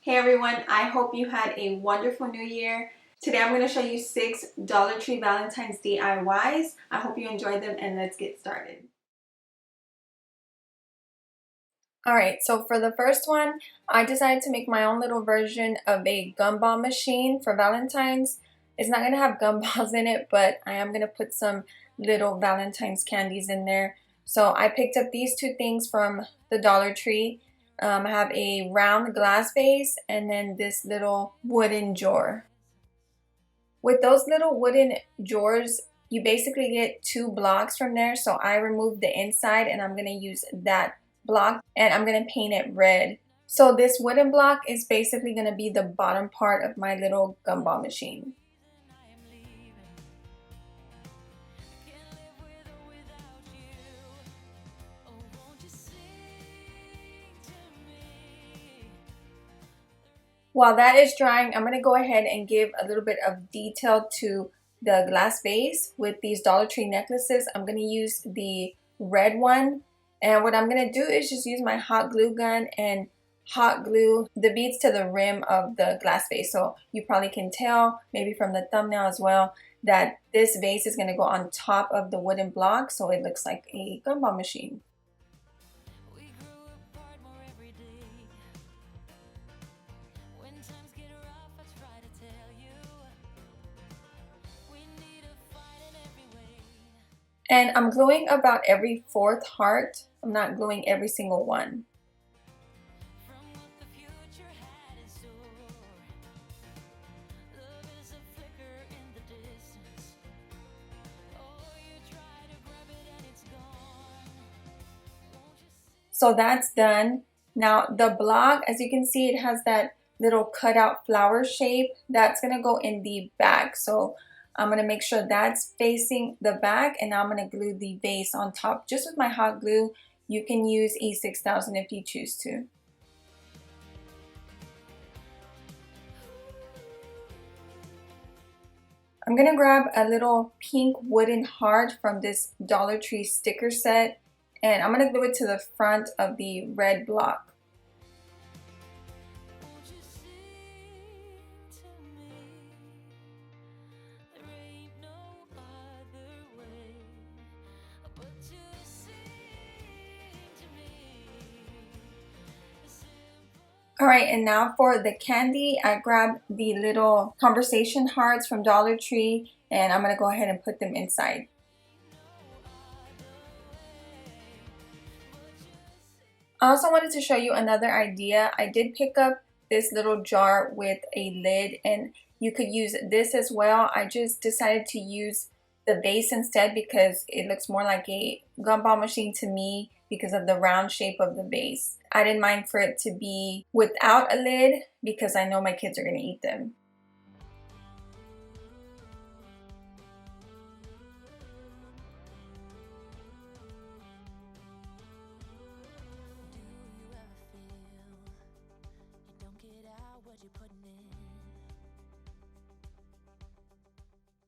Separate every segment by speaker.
Speaker 1: Hey everyone, I hope you had a wonderful new year. Today I'm going to show you 6 Dollar Tree Valentine's DIYs. I hope you enjoyed them and let's get started. Alright, so for the first one, I decided to make my own little version of a gumball machine for Valentine's. It's not going to have gumballs in it, but I am going to put some little Valentine's candies in there. So I picked up these two things from the Dollar Tree. I have a round glass vase and then this little wooden jar. With those little wooden jars, you basically get 2 blocks from there. So I removed the inside and I'm going to use that block and I'm going to paint it red. So this wooden block is basically going to be the bottom part of my little gumball machine. While that is drying, I'm going to go ahead and give a little bit of detail to the glass vase with these Dollar Tree necklaces. I'm going to use the red one, and what I'm going to do is just use my hot glue gun and hot glue the beads to the rim of the glass vase. So you probably can tell, maybe from the thumbnail as well, that this vase is going to go on top of the wooden block so it looks like a gumball machine. And I'm gluing about every 4th heart. I'm not gluing every single one. So that's done. Now the block, as you can see, it has that little cutout flower shape. That's gonna go in the back. So I'm gonna make sure that's facing the back, and now I'm gonna glue the vase on top just with my hot glue. You can use E6000 if you choose to. I'm gonna grab a little pink wooden heart from this Dollar Tree sticker set, and I'm gonna glue it to the front of the red block. Alright, and now for the candy, I grabbed the little conversation hearts from Dollar Tree, and I'm going to go ahead and put them inside. I also wanted to show you another idea. I did pick up this little jar with a lid, and you could use this as well. I just decided to use the vase instead because it looks more like a gumball machine to me because of the round shape of the vase. I didn't mind for it to be without a lid because I know my kids are going to eat them.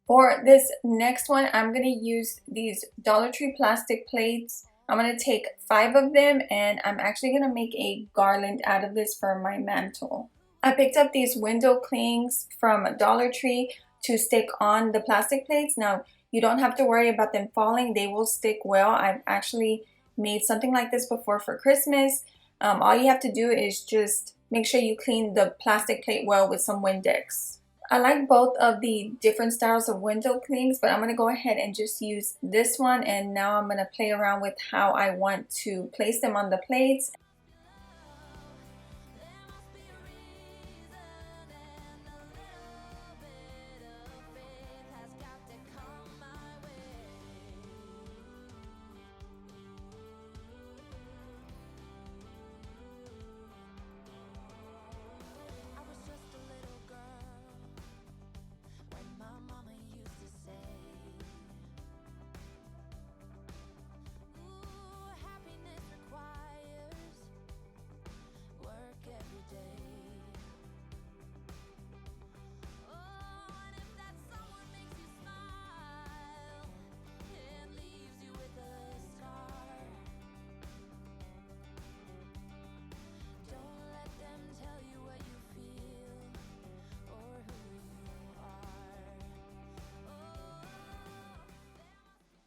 Speaker 1: For this next one, I'm going to use these Dollar Tree plastic plates. I'm going to take 5 of them and I'm actually going to make a garland out of this for my mantle. I picked up these window clings from Dollar Tree to stick on the plastic plates. Now, you don't have to worry about them falling. They will stick well. I've actually made something like this before for Christmas. All you have to do is just make sure you clean the plastic plate well with some Windex. I like both of the different styles of window clings, but I'm going to go ahead and just use this one, and now I'm going to play around with how I want to place them on the plates.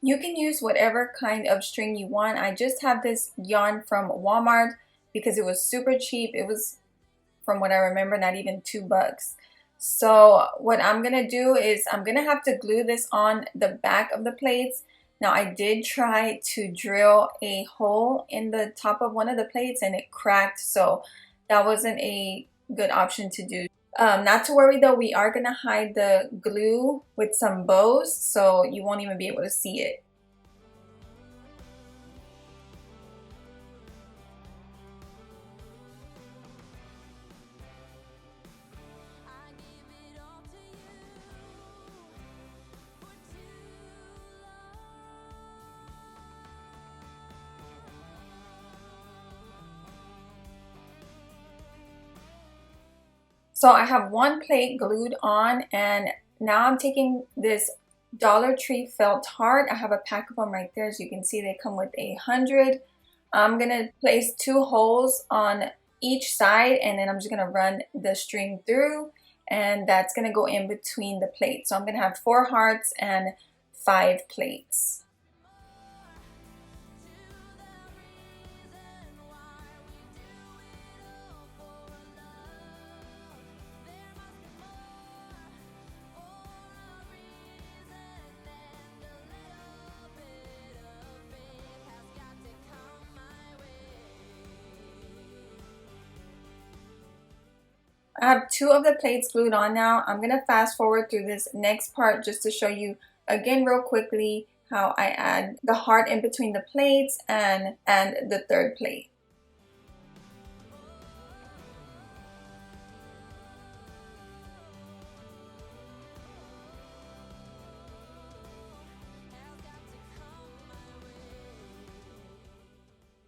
Speaker 1: You can use whatever kind of string you want. I just have this yarn from Walmart because it was super cheap. It was, from what I remember, not even $2. So what I'm gonna do is I'm gonna have to glue this on the back of the plates. Now I did try to drill a hole in the top of one of the plates and it cracked, so that wasn't a good option to do. Not to worry though, we are gonna hide the glue with some bows so you won't even be able to see it. So I have one plate glued on, and now I'm taking this Dollar Tree felt heart. I have a pack of them right there. As you can see, they come with 100. I'm gonna place 2 holes on each side, and then I'm just gonna run the string through, and that's gonna go in between the plates. So I'm gonna have 4 hearts and 5 plates. I have 2 of the plates glued on now. I'm gonna fast forward through this next part just to show you again real quickly how I add the heart in between the plates and the 3rd plate.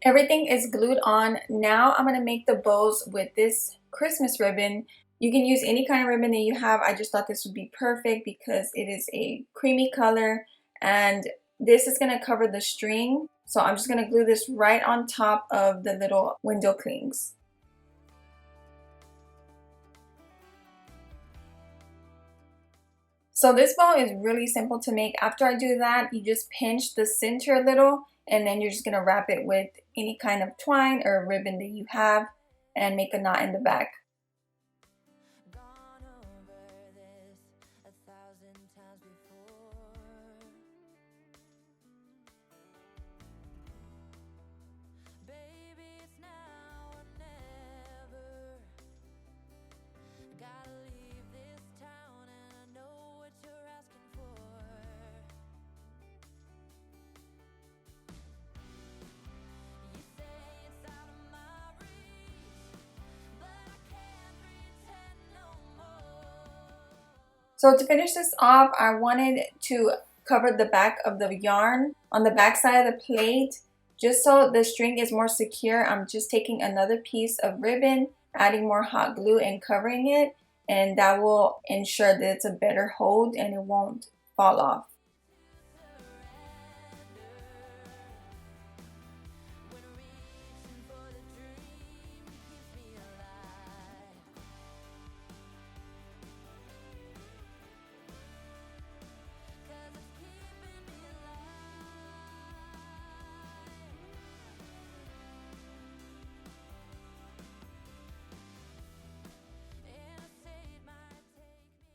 Speaker 1: Everything is glued on. Now I'm gonna make the bows with this Christmas ribbon. You can use any kind of ribbon that you have. I just thought this would be perfect because it is a creamy color and this is gonna cover the string. So I'm just gonna glue this right on top of the little window clings. So this bow is really simple to make. After I do that, you just pinch the center a little and then you're just gonna wrap it with any kind of twine or ribbon that you have and make a knot in the back. So to finish this off, I wanted to cover the back of the yarn on the back side of the plate. Just so the string is more secure, I'm just taking another piece of ribbon, adding more hot glue and covering it, and that will ensure that it's a better hold and it won't fall off.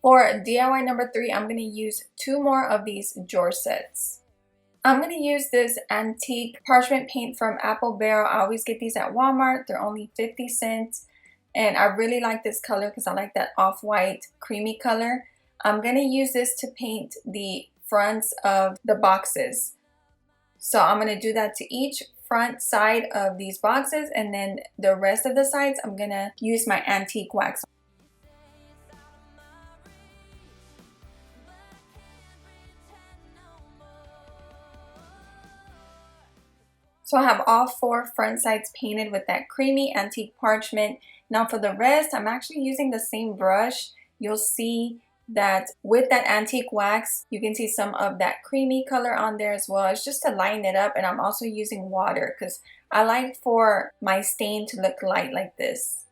Speaker 1: For DIY number 3, I'm going to use 2 more of these drawer sets. I'm going to use this antique parchment paint from Apple Barrel. I always get these at Walmart. They're only 50 cents. And I really like this color because I like that off-white creamy color. I'm going to use this to paint the fronts of the boxes. So I'm going to do that to each front side of these boxes, and then the rest of the sides I'm going to use my antique wax. So I have all 4 front sides painted with that creamy antique parchment. Now for the rest, I'm actually using the same brush. You'll see that with that antique wax, you can see some of that creamy color on there as well. It's just to lighten it up, and I'm also using water because I like for my stain to look light like this.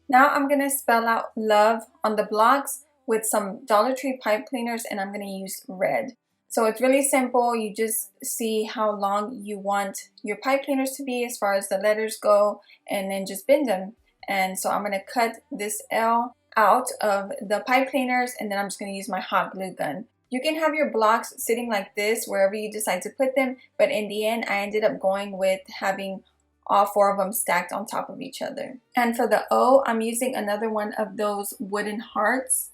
Speaker 1: Now I'm going to spell out love on the blocks with some Dollar Tree pipe cleaners, and I'm going to use red. So it's really simple. You just see how long you want your pipe cleaners to be as far as the letters go, and then just bend them. And so I'm going to cut this L out of the pipe cleaners, and then I'm just going to use my hot glue gun. You can have your blocks sitting like this wherever you decide to put them, but in the end I ended up going with having all 4 of them stacked on top of each other. And for the O, I'm using another one of those wooden hearts.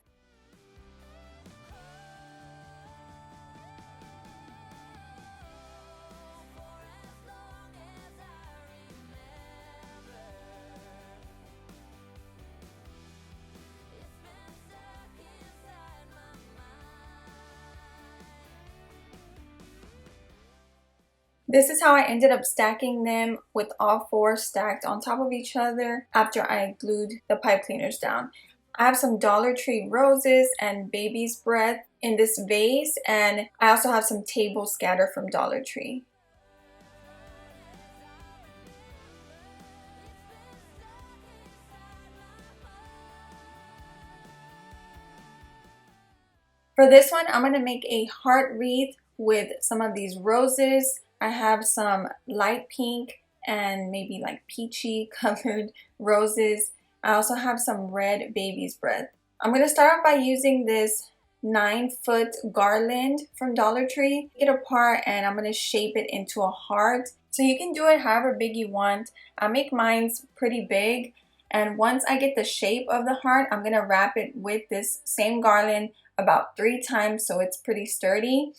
Speaker 1: This is how I ended up stacking them, with all 4 stacked on top of each other after I glued the pipe cleaners down. I have some Dollar Tree roses and baby's breath in this vase, and I also have some table scatter from Dollar Tree. For this one, I'm going to make a heart wreath with some of these roses. I have some light pink and maybe like peachy colored roses. I also have some red baby's breath. I'm going to start off by using this 9-foot garland from Dollar Tree. Take it apart and I'm going to shape it into a heart. So you can do it however big you want. I make mine's pretty big. And once I get the shape of the heart, I'm going to wrap it with this same garland about 3 times so it's pretty sturdy.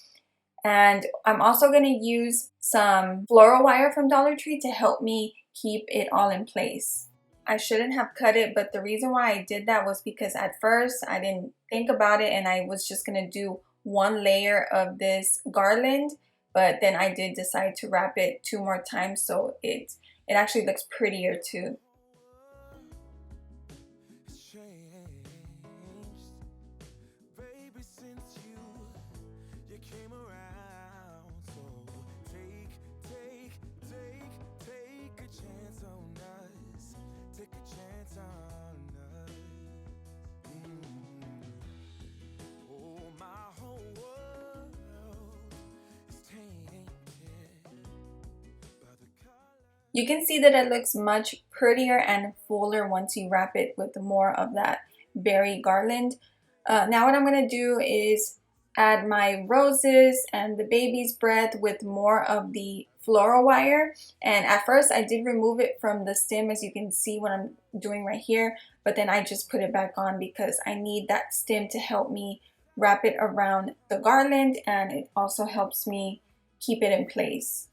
Speaker 1: And I'm also going to use some floral wire from Dollar Tree to help me keep it all in place. I shouldn't have cut it, but the reason why I did that was because at first I didn't think about it and I was just going to do 1 layer of this garland, but then I did decide to wrap it 2 more times so it actually looks prettier too. You can see that it looks much prettier and fuller once you wrap it with more of that berry garland. Now what I'm going to do is add my roses and the baby's breath with more of the floral wire. And at first I did remove it from the stem, as you can see what I'm doing right here, but then I just put it back on because I need that stem to help me wrap it around the garland, and it also helps me keep it in place.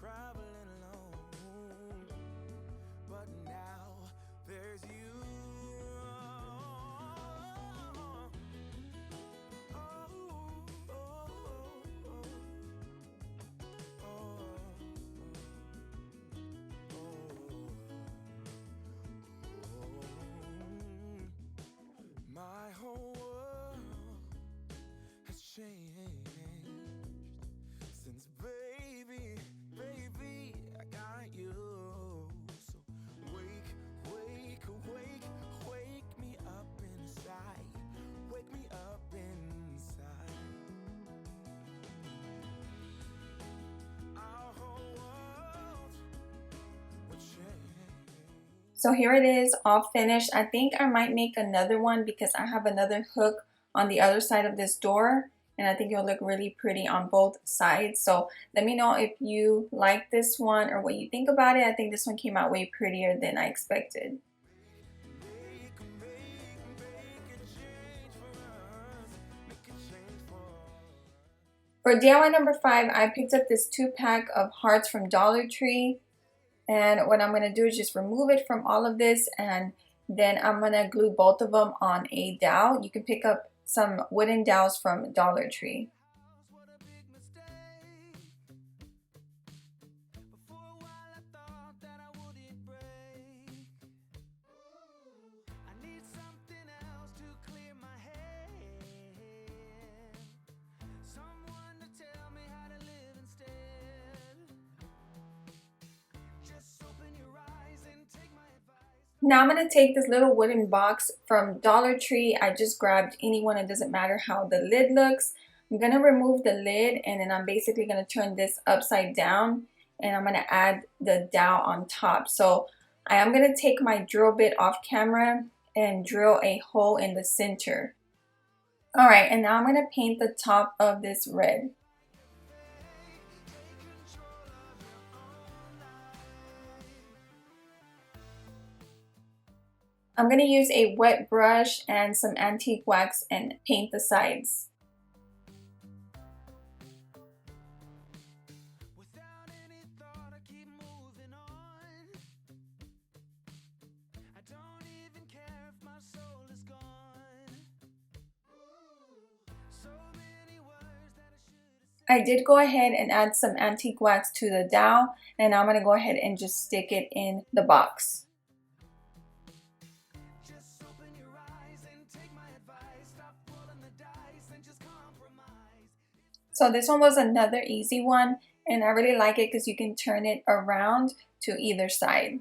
Speaker 2: Traveling alone, but now there's you. My whole world has changed since baby I got you. So wake me up inside. Wake me up inside. Our whole world will change.
Speaker 1: So here it is, all finished. I think I might make another one because I have another hook on the other side of this door, and I think it'll look really pretty on both sides. So let me know if you like this one or what you think about it. I think this one came out way prettier than I expected. For DIY number 5, I picked up this 2-pack of hearts from Dollar Tree. And what I'm going to do is just remove it from all of this, and then I'm going to glue both of them on a dowel. You can pick up some wooden dowels from Dollar Tree. Now I'm going to take this little wooden box from Dollar Tree. I just grabbed any one. It doesn't matter how the lid looks. I'm going to remove the lid, and then I'm basically going to turn this upside down, and I'm going to add the dowel on top. So I am going to take my drill bit off camera and drill a hole in the center. Alright, and now I'm going to paint the top of this red. I'm going to use a wet brush and some antique wax and paint the sides. I did go ahead and add some antique wax to the dowel, and now I'm going to go ahead and just stick it in the box. So this one was another easy one, and I really like it because you can turn it around to either side.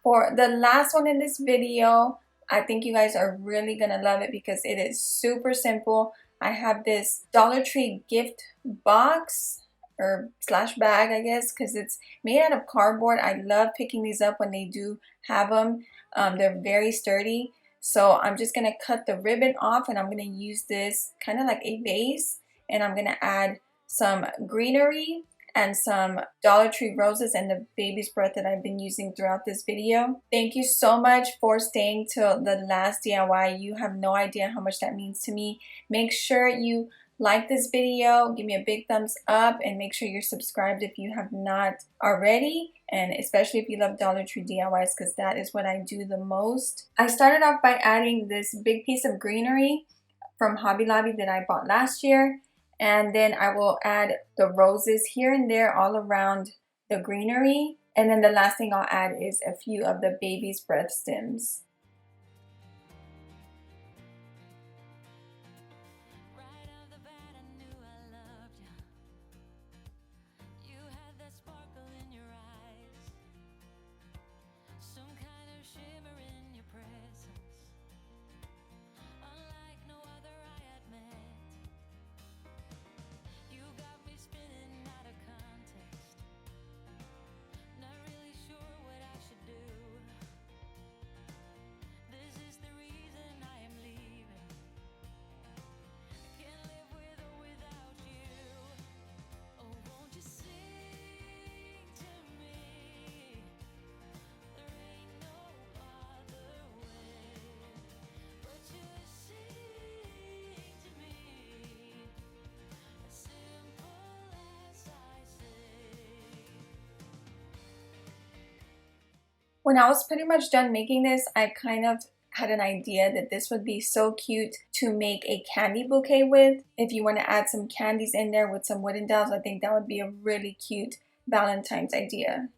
Speaker 1: For the last one in this video, I think you guys are really gonna love it because it is super simple. I have this Dollar Tree gift box or slash bag, I guess, because it's made out of cardboard. I love picking these up when they do have them. They're very sturdy. So I'm just gonna cut the ribbon off, and I'm gonna use this kind of like a vase, and I'm gonna add some greenery and some Dollar Tree roses and the baby's breath that I've been using throughout this video. Thank you so much for staying till the last DIY. You have no idea how much that means to me. Make sure you like this video, give me a big thumbs up, and make sure you're subscribed if you have not already, and especially if you love Dollar Tree DIYs, because that is what I do the most. I started off by adding this big piece of greenery from Hobby Lobby that I bought last year. And then I will add the roses here and there all around the greenery. And then the last thing I'll add is a few of the baby's breath stems. When I was pretty much done making this, I kind of had an idea that this would be so cute to make a candy bouquet with. If you want to add some candies in there with some wooden dowels, I think that would be a really cute Valentine's idea.